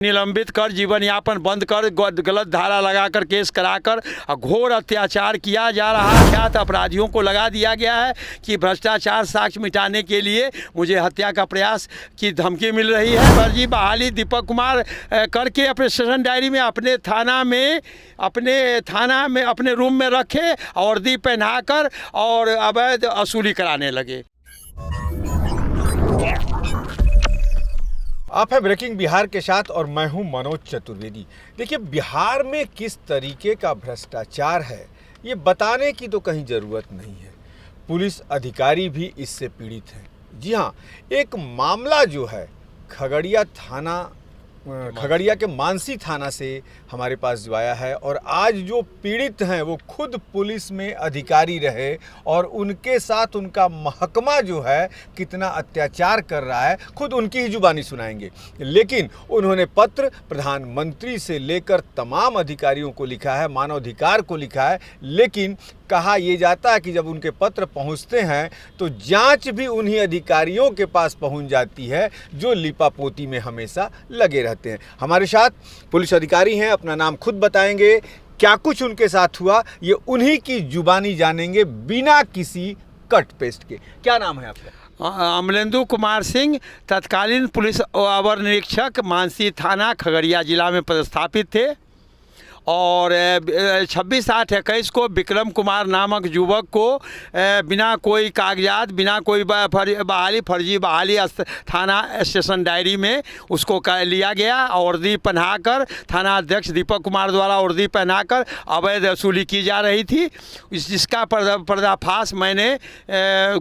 निलंबित कर, जीवन यापन बंद कर, गलत धारा लगाकर केस कराकर घोर अत्याचार किया जा रहा है। अज्ञात अपराधियों को लगा दिया गया है कि भ्रष्टाचार साक्ष्य मिटाने के लिए मुझे हत्या का प्रयास की धमकी मिल रही है। फर्जी बहाली दीपक कुमार करके अपने सेशन डायरी में अपने थाना में अपने रूम में रखे, वर्दी पहनाकर और अवैध वसूली कराने लगे। आप है ब्रेकिंग बिहार के साथ और मैं हूं मनोज चतुर्वेदी। देखिए, बिहार में किस तरीके का भ्रष्टाचार है ये बताने की तो कहीं ज़रूरत नहीं है। पुलिस अधिकारी भी इससे पीड़ित हैं। जी हाँ, एक मामला जो है खगड़िया के मानसी थाना से हमारे पास जो आया है, और आज जो पीड़ित हैं वो खुद पुलिस में अधिकारी रहे और उनके साथ उनका महकमा जो है कितना अत्याचार कर रहा है, खुद उनकी ही जुबानी सुनाएंगे। लेकिन उन्होंने पत्र प्रधानमंत्री से लेकर तमाम अधिकारियों को लिखा है, मानवाधिकार को लिखा है, लेकिन कहा यह जाता है कि जब उनके पत्र पहुंचते हैं तो जांच भी उन्हीं अधिकारियों के पास पहुंच जाती है जो लिपापोती में हमेशा लगे रहते हैं। हमारे साथ पुलिस अधिकारी हैं, अपना नाम खुद बताएंगे, क्या कुछ उनके साथ हुआ ये उन्हीं की जुबानी जानेंगे बिना किसी कट पेस्ट के। क्या नाम है आपका? अमलेंदु कुमार सिंह, तत्कालीन पुलिस अवर निरीक्षक मानसी थाना खगड़िया जिला में पदस्थापित थे। और 26/8/21 को विक्रम कुमार नामक युवक को बिना कोई कागजात, बिना कोई फर्जी बहाली थाना स्टेशन डायरी में उसको लिया गया। वर्दी पहनाकर थाना अध्यक्ष दीपक कुमार द्वारा वर्दी पहनाकर अवैध वसूली की जा रही थी। जिसका पर्दाफाश मैंने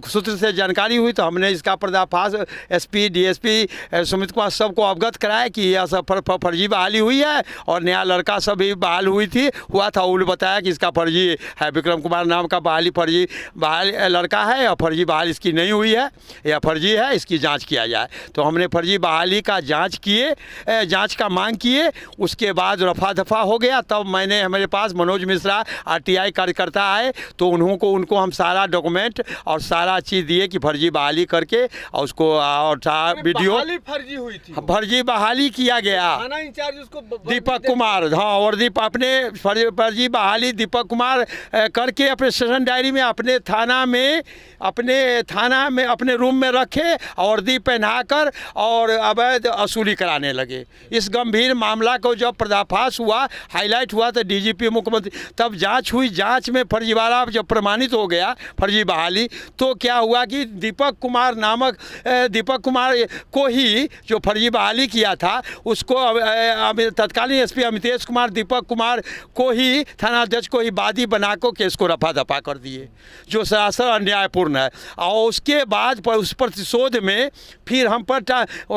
सूत्र से जानकारी हुई तो हमने इसका पर्दाफाश SP DSP सुमित कुमार सबको अवगत कराया कि यह सब फर्जी बहाली हुई है और नया लड़का सब भी बहाल हुआ था। उन्होंने बताया कि इसका फर्जी है, विक्रम कुमार नाम का फर्जी बहाल लड़का है और फर्जी बहाली इसकी नहीं हुई है, यह फर्जी है, इसकी जांच किया जाए। तो हमने फर्जी बहाली का जांच का मांग किए। उसके बाद रफा दफा हो गया। तब मैंने हमारे पास मनोज मिश्रा RTI कार्यकर्ता आए तो उनको हम सारा डॉक्यूमेंट और सारा चीज़ दिए कि फर्जी बहाली करके और उसको वीडियो फर्जी हुई थी, फर्जी बहाली किया गया। थाना इंचार्ज उसको दीपक कुमार, हाँ, और अपने फर्जी बहाली दीपक कुमार करके अपने सेशन डायरी में अपने थाना में अपने रूम में रखे, वर्दी पहनाकर और अवैध वसूली कराने लगे। इस गंभीर मामला को जब पर्दाफाश हुआ, हाईलाइट हुआ तो DGP मुख्यमंत्री, तब जांच हुई। जांच में फर्जीवाड़ा जब प्रमाणित हो गया फर्जी बहाली, तो क्या हुआ कि दीपक कुमार को ही जो फर्जी बहाली किया था उसको तत्कालीन SP अमितेश कुमार दीपक कुमार को ही थाना अध्यक्ष को ही वादी बनाकर केस को रफा दफा कर दिए, जो सरासर अन्यायपूर्ण है। और उसके बाद उस प्रतिशोध में फिर हम पर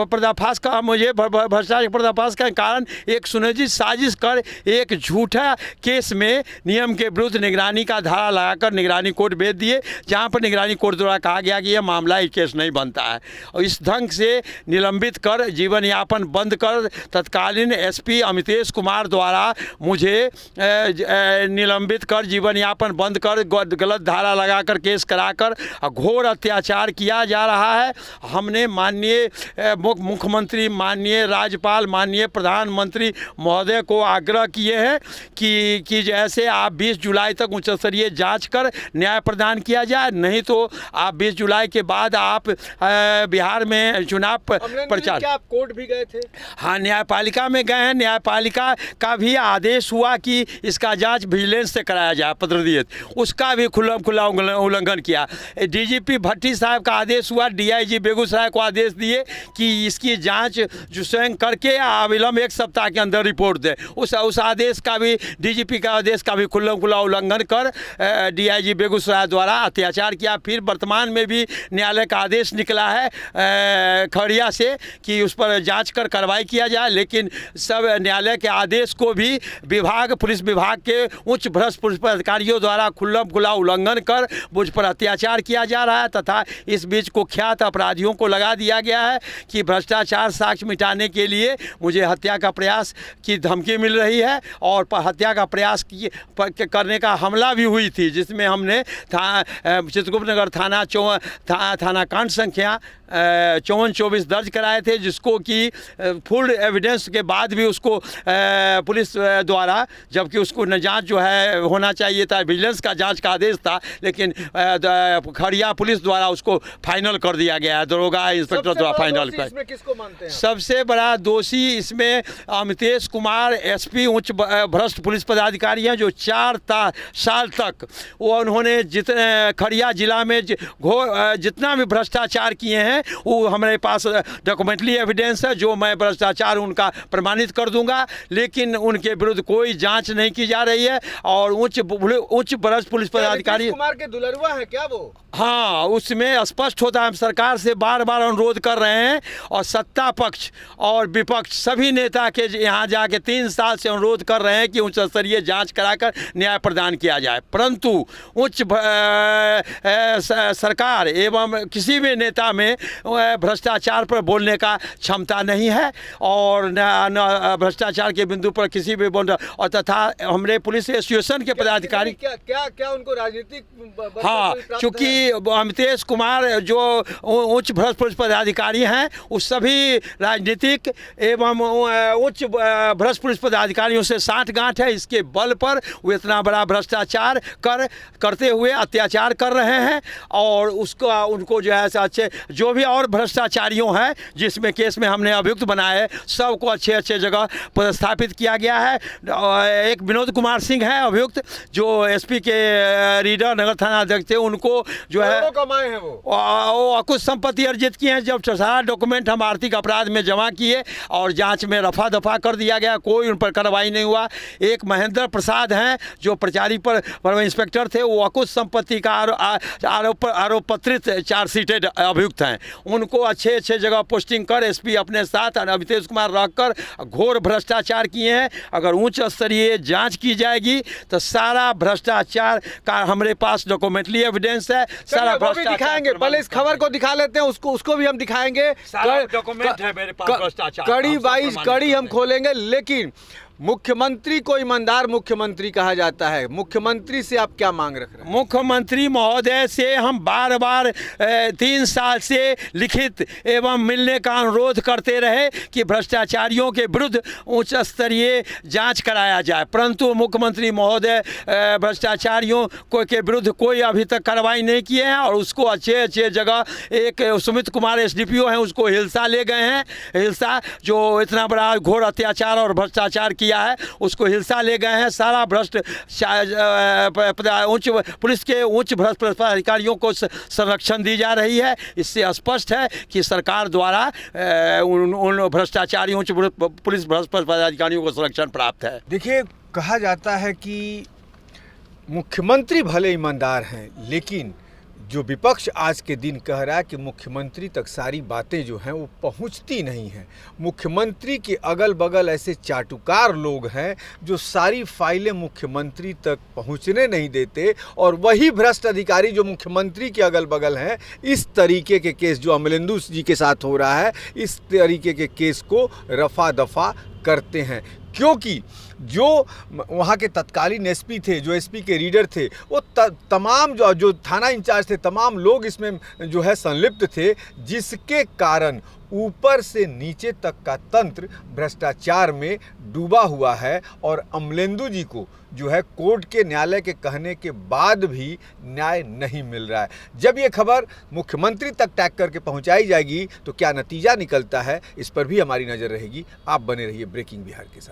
पर्दाफाश का भ्रष्टाचार पर्दाफाश का कारण एक सुनियोजित साजिश कर एक झूठा केस में नियम के विरुद्ध निगरानी का धारा लगाकर निगरानी कोर्ट भेज दिए, जहां पर निगरानी कोर्ट द्वारा कहा गया कि यह मामला ही केस नहीं बनता है। और इस ढंग से निलंबित कर, जीवन यापन बंद कर तत्कालीन SP अमितेश कुमार द्वारा मुझे निलंबित कर, जीवन यापन बंद कर, गलत धारा लगाकर केस कराकर घोर अत्याचार किया जा रहा है। हमने माननीय मुख्यमंत्री, माननीय राज्यपाल, माननीय प्रधानमंत्री महोदय को आग्रह किए हैं कि जैसे आप 20 जुलाई तक उच्च स्तरीय जांच कर न्याय प्रदान किया जाए, नहीं तो आप 20 जुलाई के बाद आप बिहार में चुनाव प्रचार। क्या आप कोर्ट भी गए थे? हाँ, न्यायपालिका में गए हैं। न्यायपालिका का भी आदेश हुआ कि इसका जांच विजिलेंस से कराया जाए, पत्र दिए, उसका भी खुला उल्लंघन किया। DGP भट्टी साहब का आदेश हुआ, DIG बेगूसराय को आदेश दिए कि इसकी जांच जो स्वयं करके अविलंब 1 सप्ताह के अंदर रिपोर्ट दे। उस आदेश का भी, DGP का आदेश का भी खुला उल्लंघन कर DIG बेगूसराय द्वारा अत्याचार किया। फिर वर्तमान में भी न्यायालय का आदेश निकला है खगड़िया से कि उस पर जांच कर कार्रवाई किया जाए, लेकिन सब न्यायालय के आदेश को भी विभाग, पुलिस विभाग के उच्च भ्रष्ट पुलिस अधिकारियों द्वारा खुल्लम खुला उल्लंघन कर मुझ पर अत्याचार किया जा रहा है तथा इस बीच कुख्यात अपराधियों को लगा दिया गया है कि भ्रष्टाचार साक्ष्य मिटाने के लिए मुझे हत्या का प्रयास की धमकी मिल रही है और हत्या का प्रयास करने का हमला भी हुई थी, जिसमें हमने चित्रगुप्त नगर थाना कांड संख्या 5424 दर्ज कराए थे, जिसको कि फुल एविडेंस के बाद भी उसको पुलिस द्वारा, जबकि उसको जांच जो है होना चाहिए था, विजिलेंस का जांच का आदेश था, लेकिन खड़िया पुलिस द्वारा उसको फाइनल कर दिया गया है, दरोगा इंस्पेक्टर द्वारा फाइनल कर। इसमें किसको मानते हैं? सबसे बड़ा दोषी इसमें अमितेश कुमार एसपी उच्च भ्रष्ट पुलिस पदाधिकारी हैं, जो 4 साल तक वो उन्होंने जितने खड़िया जिला में जितना भी भ्रष्टाचार किए हैं वो हमारे पास डॉक्यूमेंटरी एविडेंस है, जो मैं भ्रष्टाचार उनका प्रमाणित कर दूंगा, लेकिन उनके विरुद्ध कोई जांच नहीं की जा रही है। और उच्च भ्रष्ट पुलिस पदाधिकारी कुमार के दुलरुआ है क्या वो? हाँ, उसमें स्पष्ट होता है। हम सरकार से बार बार अनुरोध कर रहे हैं और सत्ता पक्ष और विपक्ष सभी नेता के यहाँ जाके 3 साल से अनुरोध कर रहे हैं कि उच्च स्तरीय जांच कराकर न्याय प्रदान किया जाए, परंतु उच्च सरकार एवं किसी भी नेता में भ्रष्टाचार पर बोलने का क्षमता नहीं है और न भ्रष्टाचार के बिंदु पर किसी भी बोल, और तथा हमारे पुलिस एसोसिएशन के पदाधिकारी क्या उनको राजनीतिक? हाँ, चूँकि अमितेश कुमार जो उच्च भ्रष्ट पुलिस पदाधिकारी हैं, उस सभी राजनीतिक एवं उच्च भ्रष्ट पुलिस पदाधिकारियों से साठगांठ है। इसके बल पर वो इतना बड़ा भ्रष्टाचार करते हुए अत्याचार कर रहे हैं और उनको जो है अच्छे जो भी और भ्रष्टाचारियों हैं जिसमें केस में हमने अभियुक्त बनाए, सबको अच्छे जगह पदस्थापित किया गया है। एक विनोद कुमार सिंह है अभियुक्त, जो एसपी के रीडर नगर थाना अध्यक्ष थे, उनको जो है कमाए हैं वो कुछ संपत्ति अर्जित किए हैं। जब सारा डॉक्यूमेंट हम आर्थिक अपराध में जमा किए और जांच में रफा दफा कर दिया गया, कोई उन पर कार्रवाई नहीं हुआ। एक महेंद्र प्रसाद हैं जो प्रचारी पर इंस्पेक्टर थे, वो अकुश संपत्ति का आरोप पत्रित चार्जशीटेड अभियुक्त हैं। उनको अच्छे जगह पोस्टिंग कर एसपी अपने साथ अमितेश कुमार रखकर घोर भ्रष्टाचार किए हैं। अगर उच्च स्तरीय जांच की जाएगी तो सारा भ्रष्टाचार का हमारे पास डॉक्यूमेंटरी एविडेंस है। सारा भ्रष्टाचार दिखाएंगे, पहले इस खबर को दिखा लेते हैं, उसको भी हम दिखाएंगे। डॉक्यूमेंट है मेरे पास भ्रष्टाचार कड़ी बाइज कड़ी हम खोलेंगे। लेकिन मुख्यमंत्री को ईमानदार मुख्यमंत्री कहा जाता है, मुख्यमंत्री से आप क्या मांग रख रहे हैं? मुख्यमंत्री महोदय से हम बार 3 साल से लिखित एवं मिलने का अनुरोध करते रहे कि भ्रष्टाचारियों के विरुद्ध उच्च स्तरीय जांच कराया जाए, परंतु मुख्यमंत्री महोदय भ्रष्टाचारियों के विरुद्ध कोई अभी तक कार्रवाई नहीं किए हैं और उसको अच्छे जगह एक सुमित कुमार एसडीपीओ हैं, उसको हिलसा ले गए हैं। हिलसा जो इतना बड़ा घोर अत्याचार और भ्रष्टाचार किया है, उसको हिलसा ले गए हैं। सारा भ्रष्ट उच्च पुलिस के उच्च भ्रष्ट अधिकारियों को संरक्षण दी जा रही है। इससे स्पष्ट है कि सरकार द्वारा उन भ्रष्टाचारियों उच्च पुलिस भ्रष्ट अधिकारियों को संरक्षण प्राप्त है। देखिए, कहा जाता है कि मुख्यमंत्री भले ईमानदार हैं, लेकिन जो विपक्ष आज के दिन कह रहा है कि मुख्यमंत्री तक सारी बातें जो हैं वो पहुंचती नहीं हैं। मुख्यमंत्री के अगल बगल ऐसे चाटुकार लोग हैं जो सारी फाइलें मुख्यमंत्री तक पहुंचने नहीं देते, और वही भ्रष्ट अधिकारी जो मुख्यमंत्री के अगल बगल हैं, इस तरीके के केस जो अमलेंदु जी के साथ हो रहा है, इस तरीके के केस को रफा दफा करते हैं। क्योंकि जो वहाँ के तत्कालीन एसपी थे, जो एसपी के रीडर थे, वो तमाम जो थाना इंचार्ज थे, तमाम लोग इसमें जो है संलिप्त थे, जिसके कारण ऊपर से नीचे तक का तंत्र भ्रष्टाचार में डूबा हुआ है। और अमलेंदु जी को जो है कोर्ट के न्यायालय के कहने के बाद भी न्याय नहीं मिल रहा है। जब ये खबर मुख्यमंत्री तक टैग करके पहुंचाई जाएगी तो क्या नतीजा निकलता है, इस पर भी हमारी नज़र रहेगी। आप बने रहिए ब्रेकिंग बिहार के साथ।